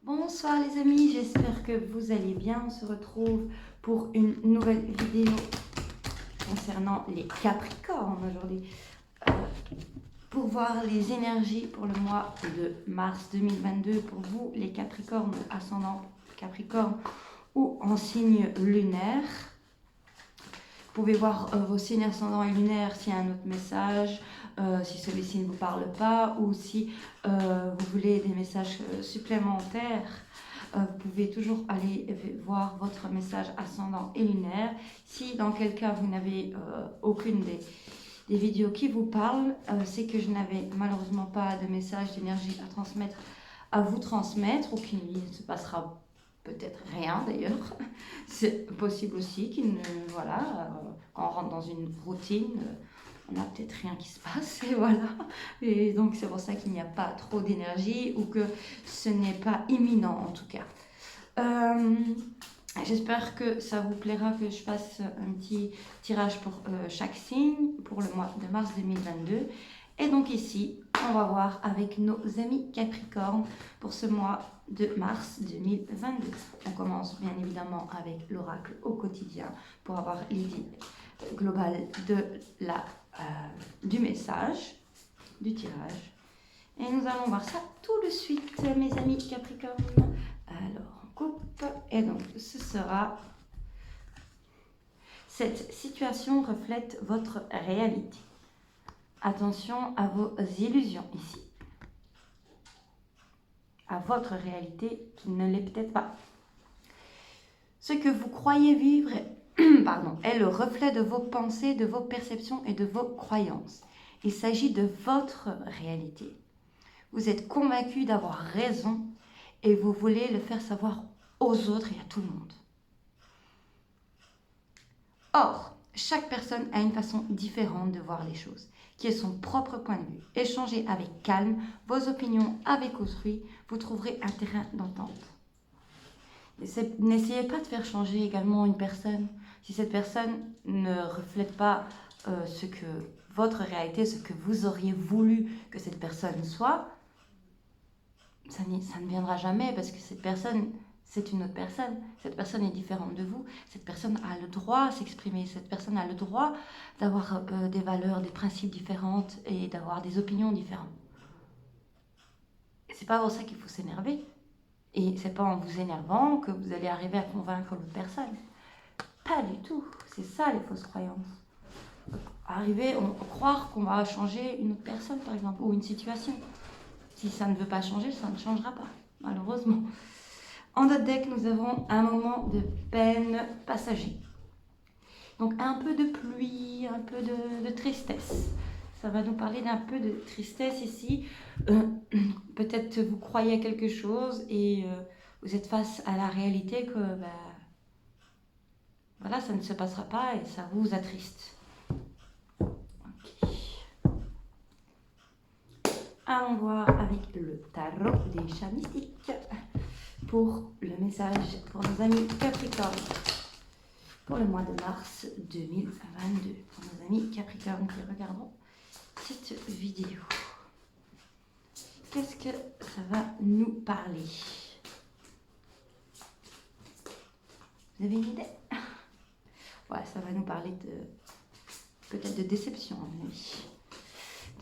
Bonsoir les amis, j'espère que vous allez bien. On se retrouve pour une nouvelle vidéo concernant les Capricornes aujourd'hui. Pour voir les énergies pour le mois de mars 2022 pour vous les Capricornes, ascendant Capricorne ou en signe lunaire. Vous pouvez voir vos signes ascendants et lunaires s'il y a un autre message, si celui-ci ne vous parle pas ou si vous voulez des messages supplémentaires. Vous pouvez toujours aller voir votre message ascendant et lunaire. Si dans quel cas vous n'avez aucune des vidéos qui vous parlent, c'est que je n'avais malheureusement pas de message d'énergie à transmettre, à vous transmettre, ou qu'il ne se passera peut-être rien d'ailleurs. C'est possible aussi qu'il ne, voilà, quand on rentre dans une routine, on n'a peut-être rien qui se passe, et voilà. Et donc c'est pour ça qu'il n'y a pas trop d'énergie, ou que ce n'est pas imminent en tout cas. J'espère que ça vous plaira que je fasse un petit tirage pour chaque signe pour le mois de mars 2022. Et donc ici, on va voir avec nos amis Capricorne pour ce mois de mars 2022. On commence bien évidemment avec l'oracle au quotidien pour avoir l'idée globale du message, du tirage. Et nous allons voir ça tout de suite, mes amis Capricorne. Alors, on coupe. Et donc, ce sera... Cette situation reflète votre réalité. Attention à vos illusions ici. À votre réalité qui ne l'est peut-être pas. Ce que vous croyez vivre est le reflet de vos pensées, de vos perceptions et de vos croyances. Il s'agit de votre réalité. Vous êtes convaincu d'avoir raison et vous voulez le faire savoir aux autres et à tout le monde. Or, chaque personne a une façon différente de voir les choses, qui est son propre point de vue. Échangez avec calme vos opinions avec autrui, vous trouverez un terrain d'entente. N'essayez pas de faire changer également une personne. Si cette personne ne reflète pas ce que votre réalité, ce que vous auriez voulu que cette personne soit, ça ne viendra jamais, parce que cette personne, c'est une autre personne. Cette personne est différente de vous. Cette personne a le droit à s'exprimer. Cette personne a le droit d'avoir des valeurs, des principes différentes et d'avoir des opinions différentes. C'est pas pour ça qu'il faut s'énerver. Et c'est pas en vous énervant que vous allez arriver à convaincre l'autre personne. Pas du tout. C'est ça les fausses croyances. Croire qu'on va changer une autre personne, par exemple, ou une situation. Si ça ne veut pas changer, ça ne changera pas, malheureusement. En notre deck, nous avons un moment de peine passager. Donc un peu de pluie, un peu de tristesse. Ça va nous parler d'un peu de tristesse ici. Peut-être vous croyez à quelque chose et vous êtes face à la réalité que voilà, ça ne se passera pas et ça vous attriste. Allons voir avec le tarot des chats mystiques pour le message pour nos amis Capricorne pour le mois de mars 2022. Pour nos amis Capricorne qui regarderont cette vidéo. Qu'est-ce que ça va nous parler? Vous avez une idée? Ouais, ça va nous parler peut-être de déception, à mon avis.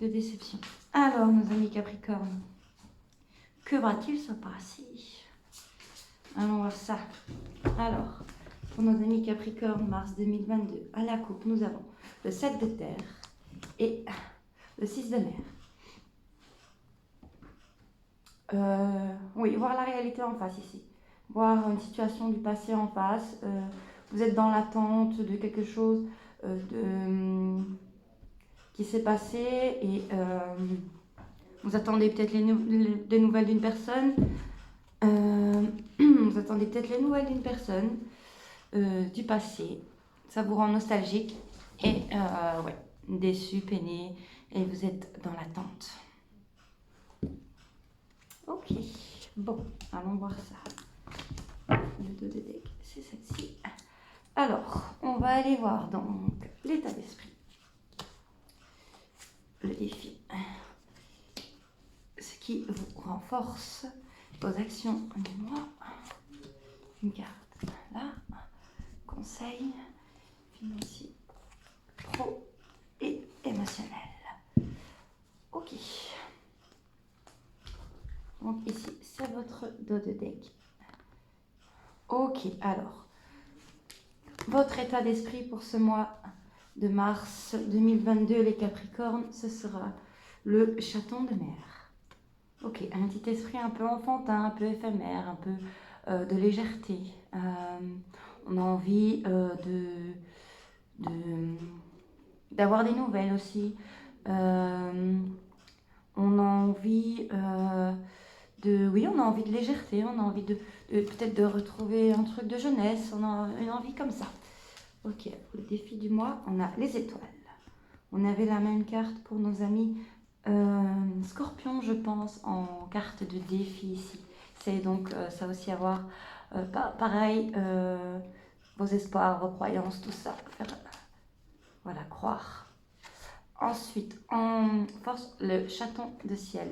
De déception. Alors, nos amis Capricorne, que va-t-il se passer? Allons voir ça. Alors, pour nos amis Capricorne, mars 2022, à la coupe, nous avons le 7 de terre et le 6 de mer. Oui, voir la réalité en face ici. Voir une situation du passé en face. Vous êtes dans l'attente de quelque chose qui s'est passé et vous attendez peut-être des nouvelles d'une personne. Vous attendez peut-être les nouvelles d'une personne du passé. Ça vous rend nostalgique et ouais, déçu, peiné et vous êtes dans l'attente. Ok, bon, allons voir ça. Le 2 de deck, c'est celle-ci. Alors, on va aller voir donc l'état d'esprit. Le défi. Ce qui vous renforce vos actions du mois. Une carte là, conseil financier, pro et émotionnel. Ok. Donc ici, c'est votre dos de deck. Ok, alors, votre état d'esprit pour ce mois de mars 2022, les Capricornes, ce sera le chaton de mer. Ok, un petit esprit un peu enfantin, un peu éphémère, un peu de légèreté. On a envie d'avoir des nouvelles aussi. On a envie oui, on a envie de légèreté, on a envie peut-être de retrouver un truc de jeunesse, on a une envie comme ça. Ok, le défi du mois, on a les étoiles. On avait la même carte pour nos amis Scorpion, je pense, en carte de défi ici. C'est donc ça aussi avoir, pareil, vos espoirs, vos croyances, tout ça. Voilà, croire. Ensuite, en force, le chaton de ciel.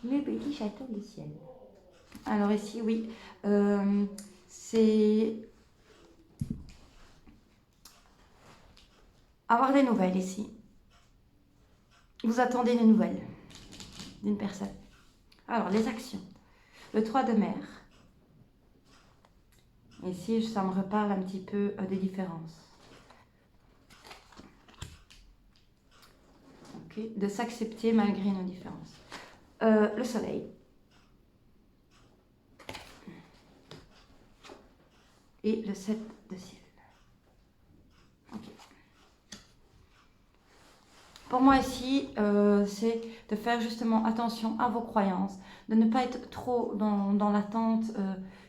Le petit chaton de ciel. Alors ici, oui, c'est avoir des nouvelles ici. Vous attendez des nouvelles d'une personne. Alors, les actions. Le 3 de mer. Ici, ça me reparle un petit peu des différences. Okay. De s'accepter malgré nos différences. Le soleil. Et le 7 de ciel. Okay. Pour moi ici, c'est de faire justement attention à vos croyances, de ne pas être trop dans l'attente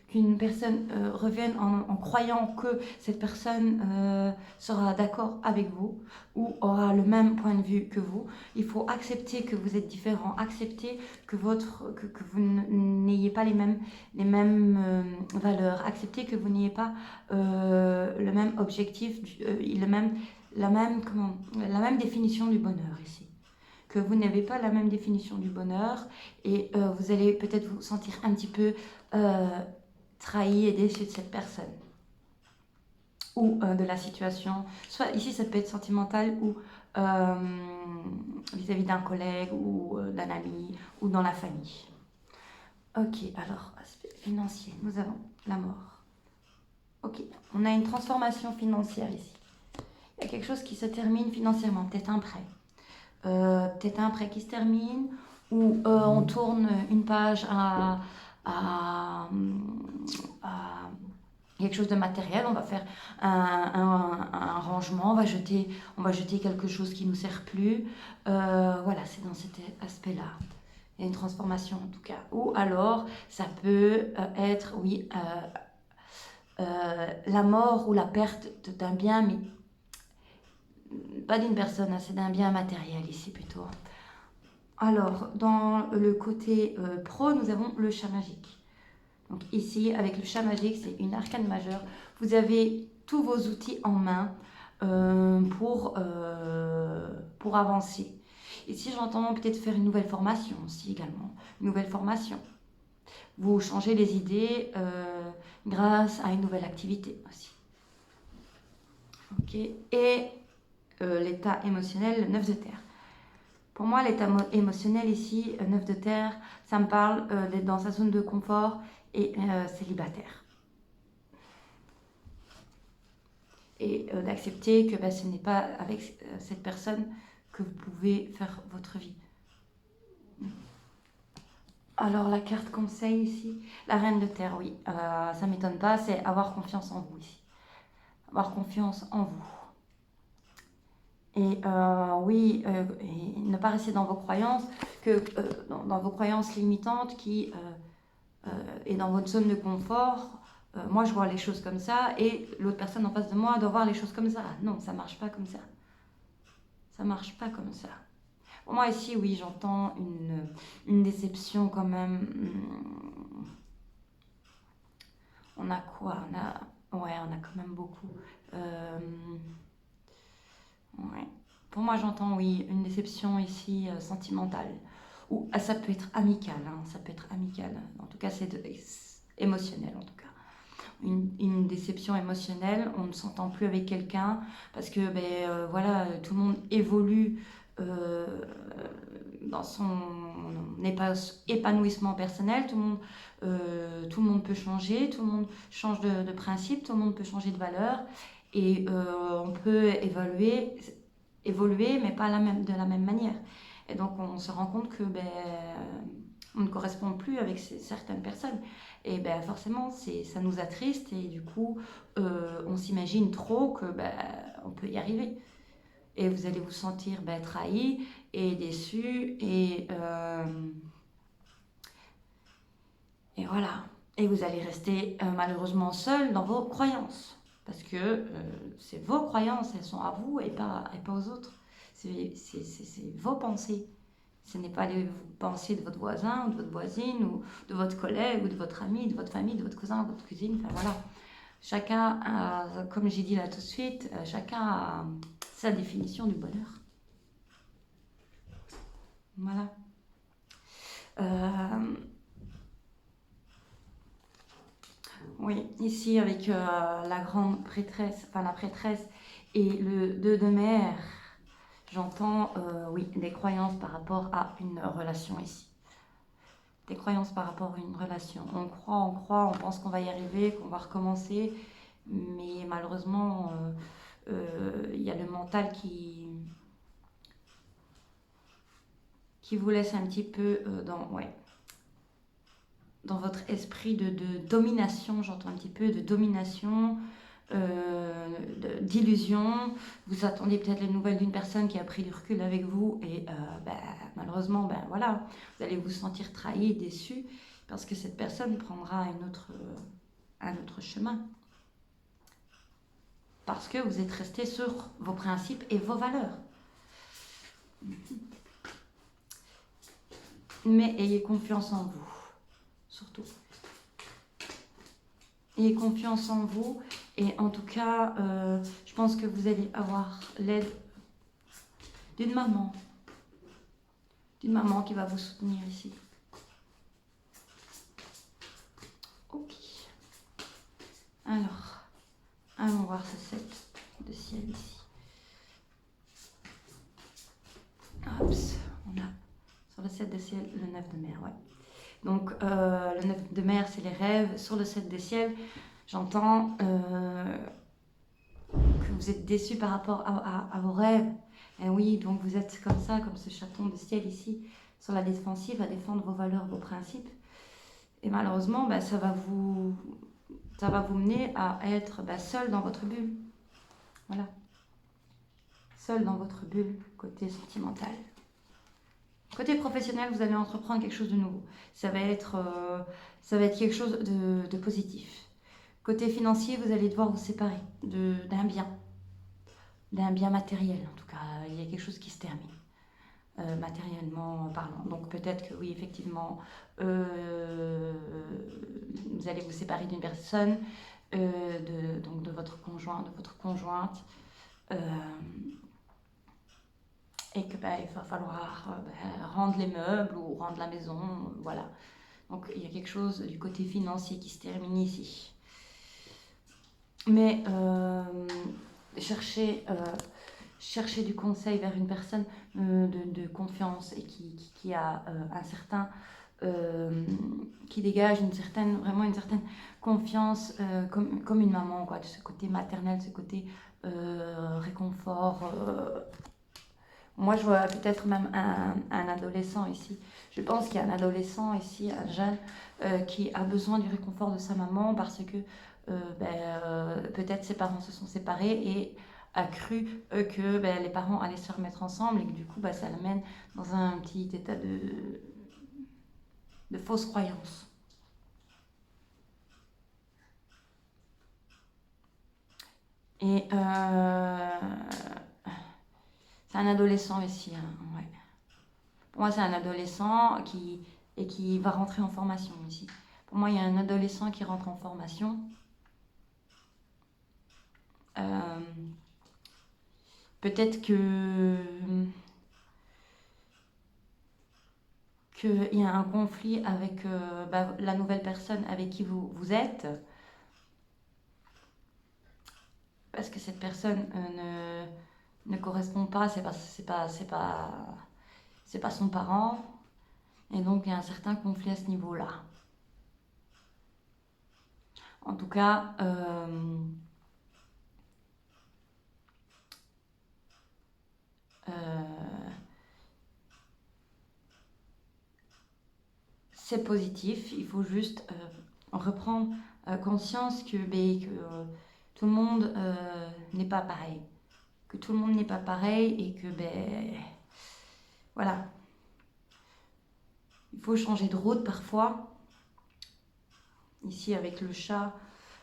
qu'une personne revienne en croyant que cette personne sera d'accord avec vous ou aura le même point de vue que vous. Il faut accepter que vous êtes différent, accepter que vous n'ayez pas les mêmes valeurs, accepter que vous n'ayez pas le même objectif, la même définition du bonheur ici. Que vous n'avez pas la même définition du bonheur et vous allez peut-être vous sentir un petit peu trahi et déçu de cette personne ou de la situation. Soit ici ça peut être sentimental ou vis-à-vis d'un collègue ou d'un ami ou dans la famille. Ok, alors aspect financier, nous avons la mort. Ok, on a une transformation financière ici. Il y a quelque chose qui se termine financièrement, peut-être un prêt. Peut-être un prêt qui se termine, ou on tourne une page à quelque chose de matériel, on va faire un rangement, on va jeter quelque chose qui ne nous sert plus. Voilà, c'est dans cet aspect-là. Il y a une transformation en tout cas. Ou alors, ça peut être, oui, la mort ou la perte d'un bien, mais pas d'une personne, hein, c'est d'un bien matériel ici plutôt. Alors, dans le côté pro, nous avons le chat magique. Donc ici, avec le chat magique, c'est une arcane majeure. Vous avez tous vos outils en main pour avancer. Ici, j'entends peut-être faire une nouvelle formation aussi également. Une nouvelle formation. Vous changez les idées grâce à une nouvelle activité aussi. Ok. Et l'état émotionnel, le 9 de terre. Pour moi, l'état émotionnel ici, 9 de terre, ça me parle d'être dans sa zone de confort et célibataire. Et d'accepter que ce n'est pas avec cette personne que vous pouvez faire votre vie. Alors, la carte conseil ici, la reine de terre, oui, ça ne m'étonne pas, c'est avoir confiance en vous ici. Avoir confiance en vous. Et oui, et ne pas rester dans vos croyances, dans vos croyances limitantes et dans votre zone de confort. Moi, je vois les choses comme ça et l'autre personne en face de moi doit voir les choses comme ça. Non, ça ne marche pas comme ça. Ça ne marche pas comme ça. Pour moi, ici, oui, j'entends une déception quand même. On a quoi ? Ouais, on a quand même beaucoup. Ouais. Pour moi, j'entends, oui, une déception ici sentimentale. Ou ça peut être amical, hein, ça peut être amical dans cas c'est émotionnel en tout cas. Une déception émotionnelle, on ne s'entend plus avec quelqu'un parce que voilà, tout le monde évolue dans son épanouissement personnel, tout le monde peut changer, tout le monde change de principe, tout le monde peut changer de valeur et on peut évoluer mais pas de la même manière. Et donc on se rend compte que on ne correspond plus avec certaines personnes. Et forcément, ça nous attriste et du coup, on s'imagine trop que on peut y arriver. Et vous allez vous sentir trahi et déçu et voilà. Et vous allez rester malheureusement seul dans vos croyances. Parce que c'est vos croyances, elles sont à vous et pas aux autres. C'est vos pensées. Ce n'est pas les pensées de votre voisin ou de votre voisine ou de votre collègue ou de votre ami, de votre famille, de votre cousin, de votre cousine. Enfin voilà. Chacun a, comme j'ai dit là tout de suite, chacun a sa définition du bonheur. Voilà. Oui, ici avec la grande prêtresse, enfin la prêtresse et le 2 de mer, j'entends, oui, des croyances par rapport à une relation ici. Des croyances par rapport à une relation. On croit, on pense qu'on va y arriver, qu'on va recommencer, mais malheureusement, il y a le mental qui vous laisse un petit peu dans votre esprit de domination, j'entends un petit peu de domination, d'illusion. Vous attendez peut-être les nouvelles d'une personne qui a pris du recul avec vous et malheureusement, voilà, vous allez vous sentir trahi et déçu parce que cette personne prendra un autre chemin. Parce que vous êtes resté sur vos principes et vos valeurs. Mais ayez confiance en vous, surtout. Ayez confiance en vous et en tout cas, je pense que vous allez avoir l'aide d'une maman qui va vous soutenir ici. Ok. Alors, allons voir ce 7 de ciel ici. Oups, on a sur le 7 de ciel le 9 de mer, ouais. Donc le 9 de mer, c'est les rêves. Sur le 7 de ciel, j'entends que vous êtes déçu par rapport à vos rêves. Et oui, donc vous êtes comme ça, comme ce chaton de ciel ici, sur la défensive, à défendre vos valeurs, vos principes. Et malheureusement, ça va vous mener à être seul dans votre bulle. Voilà. Seul dans votre bulle, côté sentimental. Côté professionnel, vous allez entreprendre quelque chose de nouveau. Ça va être quelque chose de positif. Côté financier, vous allez devoir vous séparer d'un bien matériel. En tout cas, il y a quelque chose qui se termine, matériellement parlant. Donc peut-être que oui, effectivement, vous allez vous séparer d'une personne, donc de votre conjoint, de votre conjointe. Et que il va falloir rendre les meubles ou rendre la maison, voilà. Donc il y a quelque chose du côté financier qui se termine ici. Mais chercher du conseil vers une personne de confiance et qui a un certain... qui dégage vraiment une certaine confiance comme une maman, quoi, de ce côté maternel, ce côté réconfort... Moi, je vois peut-être même un adolescent ici. Je pense qu'il y a un adolescent ici, un jeune, qui a besoin du réconfort de sa maman parce que peut-être ses parents se sont séparés et a cru que les parents allaient se remettre ensemble et que du coup, ça l'amène dans un petit état de fausse croyance. Et c'est un adolescent ici, hein, ouais. Pour moi, c'est un adolescent qui va rentrer en formation ici. Pour moi, il y a un adolescent qui rentre en formation. Peut-être que qu'il y a un conflit avec la nouvelle personne avec qui vous êtes, parce que cette personne ne correspond pas, c'est pas son parent, et donc il y a un certain conflit à ce niveau-là. En tout cas, c'est positif, il faut juste reprendre conscience que tout le monde n'est pas pareil. Que tout le monde n'est pas pareil et que, voilà. Il faut changer de route parfois. Ici, avec le chat,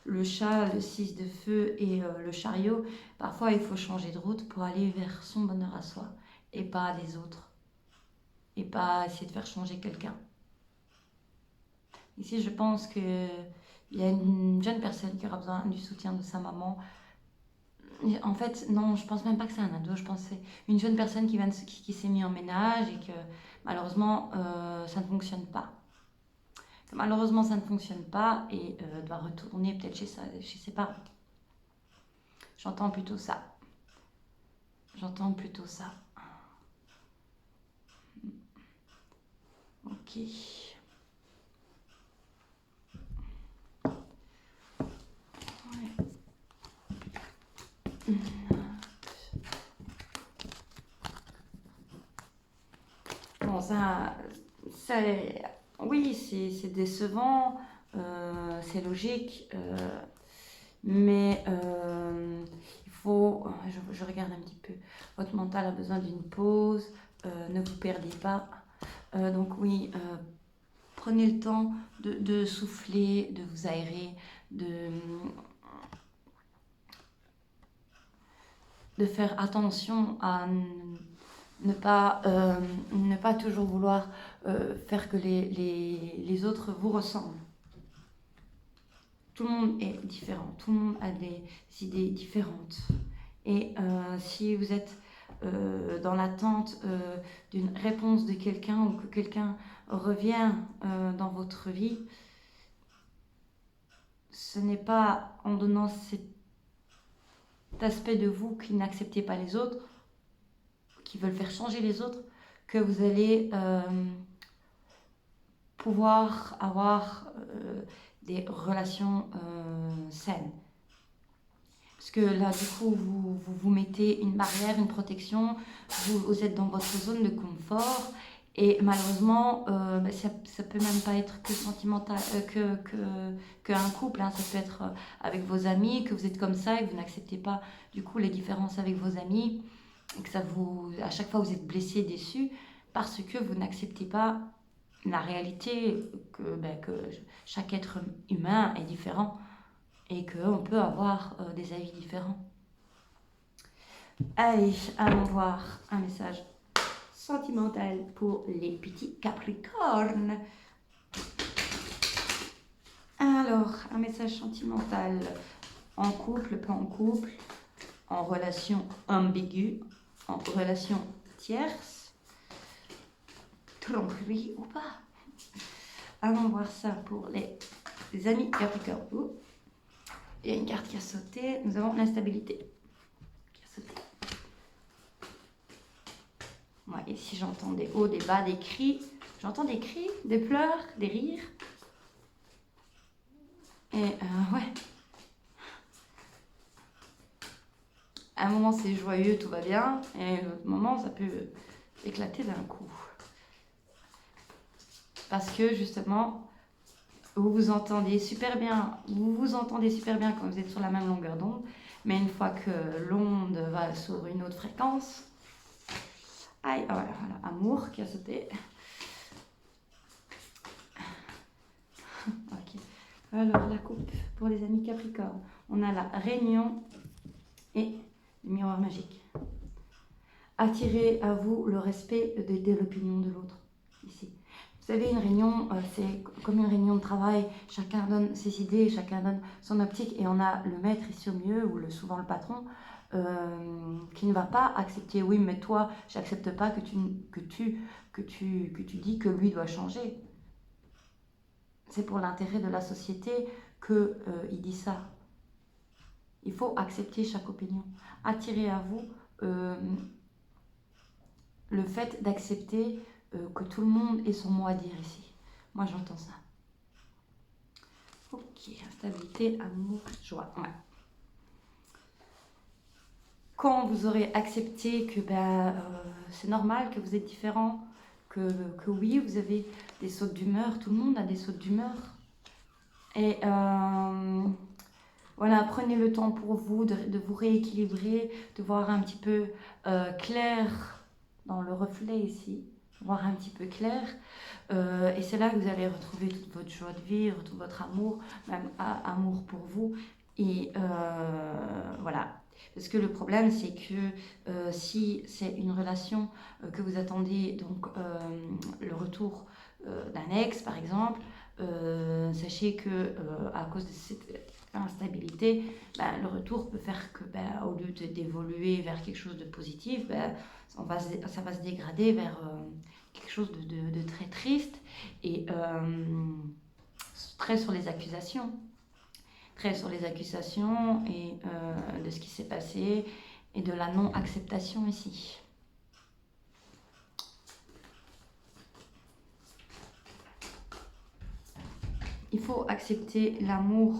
le 6 de feu et le chariot, parfois il faut changer de route pour aller vers son bonheur à soi et pas des autres. Et pas essayer de faire changer quelqu'un. Ici, je pense qu'il y a une jeune personne qui aura besoin du soutien de sa maman. En fait, non, je pense même pas que c'est un ado, je pense que c'est une jeune personne qui s'est mise en ménage et que malheureusement, ça ne fonctionne pas. Malheureusement, ça ne fonctionne pas et doit retourner peut-être chez ses parents. J'entends plutôt ça. J'entends plutôt ça. Ok. Ouais. Bon, oui, c'est décevant, c'est logique, mais il faut, je regarde un petit peu, votre mental a besoin d'une pause, ne vous perdez pas. Donc oui, prenez le temps de souffler, de vous aérer, de faire attention à ne pas toujours vouloir faire que les autres vous ressemblent. Tout le monde est différent, tout le monde a des idées différentes. Et si vous êtes dans l'attente d'une réponse de quelqu'un ou que quelqu'un revient dans votre vie, ce n'est pas en donnant cet aspect de vous qui n'acceptez pas les autres, qui veulent faire changer les autres, que vous allez pouvoir avoir des relations saines. Parce que là, du coup, vous mettez une barrière, une protection, vous êtes dans votre zone de confort et malheureusement, ça peut même pas être que sentimental, qu'un couple, hein. Ça peut être avec vos amis, que vous êtes comme ça et que vous n'acceptez pas du coup les différences avec vos amis et que à chaque fois vous êtes blessé, déçu parce que vous n'acceptez pas la réalité que chaque être humain est différent et qu'on peut avoir des avis différents. Allez, allons voir un message sentimental pour les petits Capricornes. Alors, un message sentimental en couple, pas en couple, en relation ambiguë, en relation tierce, tromperie ou pas. Allons voir ça pour les amis Capricornes. Il y a une carte qui a sauté. Nous avons l'instabilité qui a sauté. Ouais, ici, j'entends des hauts, des bas, des cris. J'entends des cris, des pleurs, des rires. Et ouais. À un moment, c'est joyeux, tout va bien. Et à un autre moment, ça peut éclater d'un coup. Parce que, justement, vous vous entendez super bien quand vous êtes sur la même longueur d'onde, mais une fois que l'onde va sur une autre fréquence, aïe, voilà, amour qui a sauté. Ok. Alors la coupe pour les amis Capricorne, on a la réunion et le miroir magique. Attirez à vous le respect de l'opinion de l'autre ici. Vous savez, une réunion, c'est comme une réunion de travail. Chacun donne ses idées, chacun donne son optique. Et on a le maître ici au milieu, ou souvent le patron, qui ne va pas accepter. Oui, mais toi, j'accepte pas que que tu dis que lui doit changer. C'est pour l'intérêt de la société qu'il dit ça. Il faut accepter chaque opinion. Attirer à vous le fait d'accepter que tout le monde ait son mot à dire ici. Moi, j'entends ça. Ok, instabilité, amour, joie. Ouais. Quand vous aurez accepté que c'est normal, que vous êtes différent, que oui, vous avez des sautes d'humeur, tout le monde a des sautes d'humeur. Et voilà, prenez le temps pour vous de vous rééquilibrer, de voir un petit peu clair dans le reflet ici, voir un petit peu clair. Et c'est là que vous allez retrouver toute votre joie de vivre, tout votre amour, même amour pour vous. Et voilà. Parce que le problème, c'est que si c'est une relation que vous attendez, donc le retour d'un ex par exemple, sachez que à cause de cette instabilité, le retour peut faire que au lieu d'évoluer vers quelque chose de positif, ça va se dégrader vers quelque chose de très triste et très sur les accusations. Très sur les accusations et de ce qui s'est passé et de la non-acceptation ici. Il faut accepter l'amour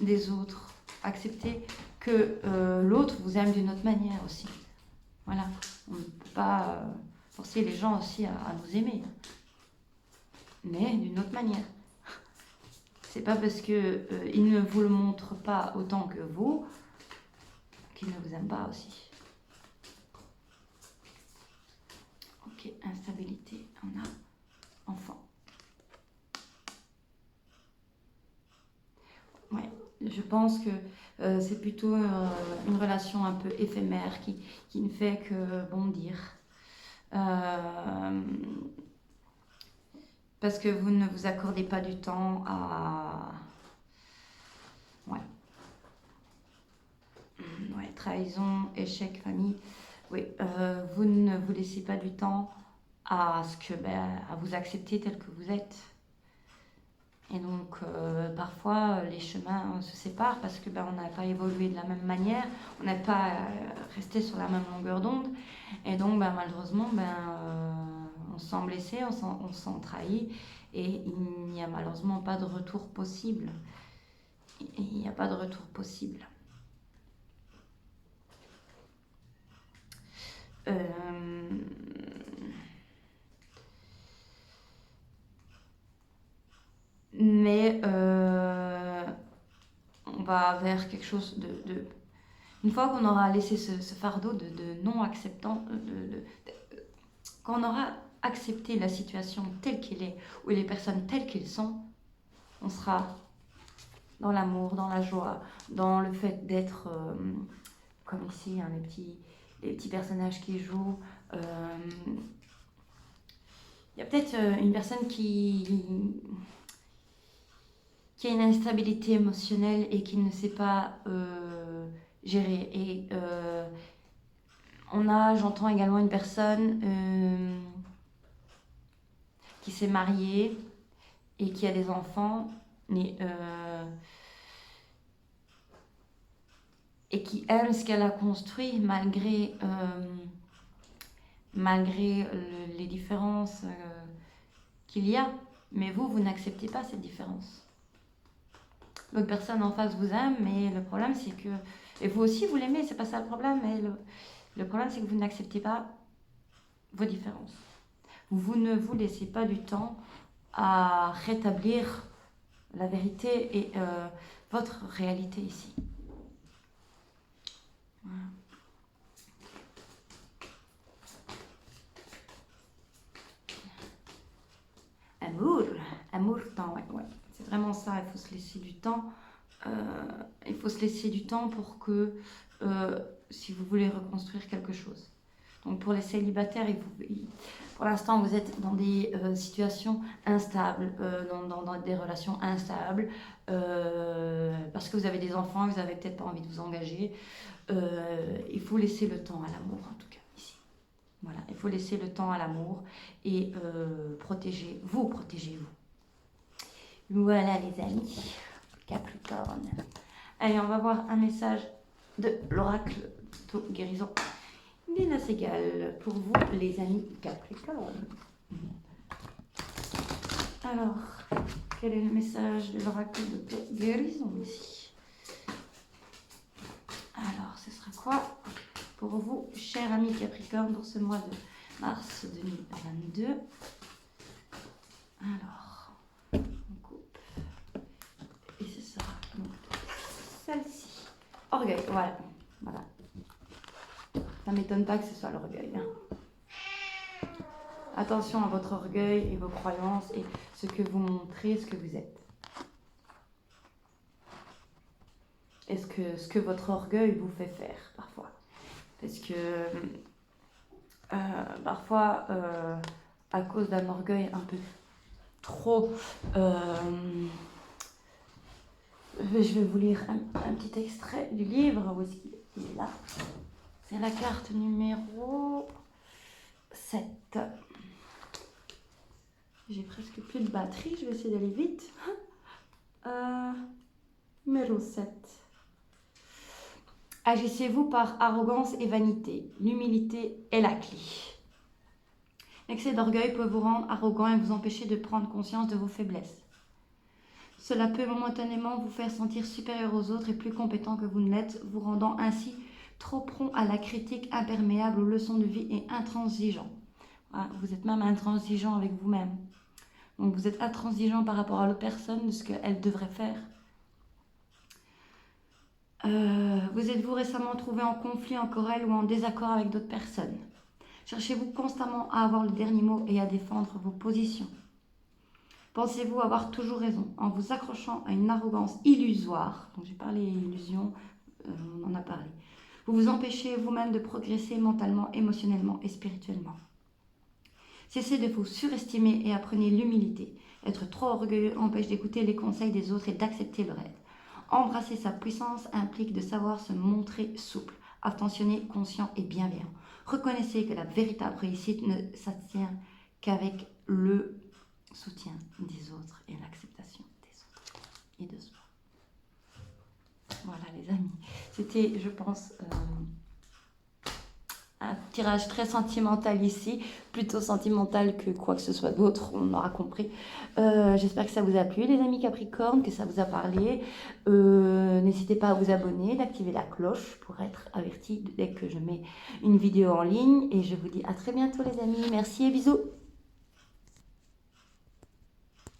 des autres, accepter que l'autre vous aime d'une autre manière aussi. Voilà, on ne peut pas forcer les gens aussi à nous aimer, mais d'une autre manière. C'est pas parce qu'ils ne vous le montrent pas autant que vous qu'ils ne vous aiment pas aussi. Ok, instabilité, on a enfant. Ouais, je pense que c'est plutôt une relation un peu éphémère qui ne fait que bondir. Parce que vous ne vous accordez pas du temps à... Ouais. Ouais, trahison, échec, famille. Oui, vous ne vous laissez pas du temps à vous accepter tel que vous êtes. Et donc, parfois, les chemins se séparent parce que on n'a pas évolué de la même manière, on n'a pas resté sur la même longueur d'onde. Et donc, malheureusement, on se sent blessé, on se sent trahi. Et il n'y a malheureusement pas de retour possible. Il n'y a pas de retour possible. Mais on va vers quelque chose de... Une fois qu'on aura laissé ce fardeau de non-acceptant, quand on aura accepté la situation telle qu'elle est, ou les personnes telles qu'elles sont, on sera dans l'amour, dans la joie, dans le fait d'être, comme ici, hein, les petits personnages qui jouent. Il y a peut-être une personne qui a une instabilité émotionnelle et qui ne sait pas gérer. Et j'entends également une personne qui s'est mariée et qui a des enfants, mais, et qui aime ce qu'elle a construit malgré les différences qu'il y a. Mais vous n'acceptez pas cette différence. L'autre personne en face vous aime, mais le problème c'est que... Et vous aussi vous l'aimez, c'est pas ça le problème, mais le problème c'est que vous n'acceptez pas vos différences. Vous ne vous laissez pas du temps à rétablir la vérité et votre réalité ici. Voilà. Amour, temps, ouais. C'est vraiment ça, il faut se laisser du temps. Il faut se laisser du temps pour que, si vous voulez reconstruire quelque chose. Donc pour les célibataires, pour l'instant vous êtes dans des situations instables, dans des relations instables, parce que vous avez des enfants, vous n'avez peut-être pas envie de vous engager. Il faut laisser le temps à l'amour en tout cas ici. Voilà, il faut laisser le temps à l'amour et protégez-vous. Voilà les amis, Capricorne. Allez, on va voir un message de l'oracle de guérison d'Ina Segal pour vous les amis Capricorne. Alors, quel est le message de l'oracle de guérison ici? Alors, ce sera quoi pour vous, chers amis Capricorne, pour ce mois de mars 2022? Alors, on coupe. Et ce sera donc celle-ci. Orgueil, voilà. Ça ne m'étonne pas que ce soit l'orgueil. Hein. Attention à votre orgueil et vos croyances et ce que vous montrez, ce que vous êtes. Est-ce que ce que votre orgueil vous fait faire parfois? Parce que parfois, à cause d'un orgueil un peu trop... je vais vous lire un petit extrait du livre. Où est-ce qu'il est là? C'est la carte numéro 7. J'ai presque plus de batterie, je vais essayer d'aller vite. Numéro 7. Agissez-vous par arrogance et vanité. L'humilité est la clé. L'excès d'orgueil peut vous rendre arrogant et vous empêcher de prendre conscience de vos faiblesses. Cela peut momentanément vous faire sentir supérieur aux autres et plus compétent que vous ne l'êtes, vous rendant ainsi trop prompt à la critique, imperméable aux leçons de vie et intransigeant. Voilà, vous êtes même intransigeant avec vous-même. Donc vous êtes intransigeant par rapport à l'autre personne, de ce qu'elle devrait faire. Vous êtes-vous récemment trouvé en conflit, en querelle ou en désaccord avec d'autres personnes? Cherchez-vous constamment à avoir le dernier mot et à défendre vos positions? Pensez-vous avoir toujours raison en vous accrochant à une arrogance illusoire? Donc j'ai parlé illusion, on en a parlé. Vous vous empêchez vous-même de progresser mentalement, émotionnellement et spirituellement. Cessez de vous surestimer et apprenez l'humilité. Être trop orgueilleux empêche d'écouter les conseils des autres et d'accepter leur aide. Embrasser sa puissance implique de savoir se montrer souple, attentionné, conscient et bienveillant. Reconnaissez que la véritable réussite ne s'atteint qu'avec le soutien des autres et l'acceptation des autres et de soi. Voilà les amis, c'était je pense un tirage très sentimental ici, plutôt sentimental que quoi que ce soit d'autre, on aura compris. J'espère que ça vous a plu les amis Capricorne, que ça vous a parlé. N'hésitez pas à vous abonner, d'activer la cloche pour être averti dès que je mets une vidéo en ligne. Et je vous dis à très bientôt les amis, merci et bisous.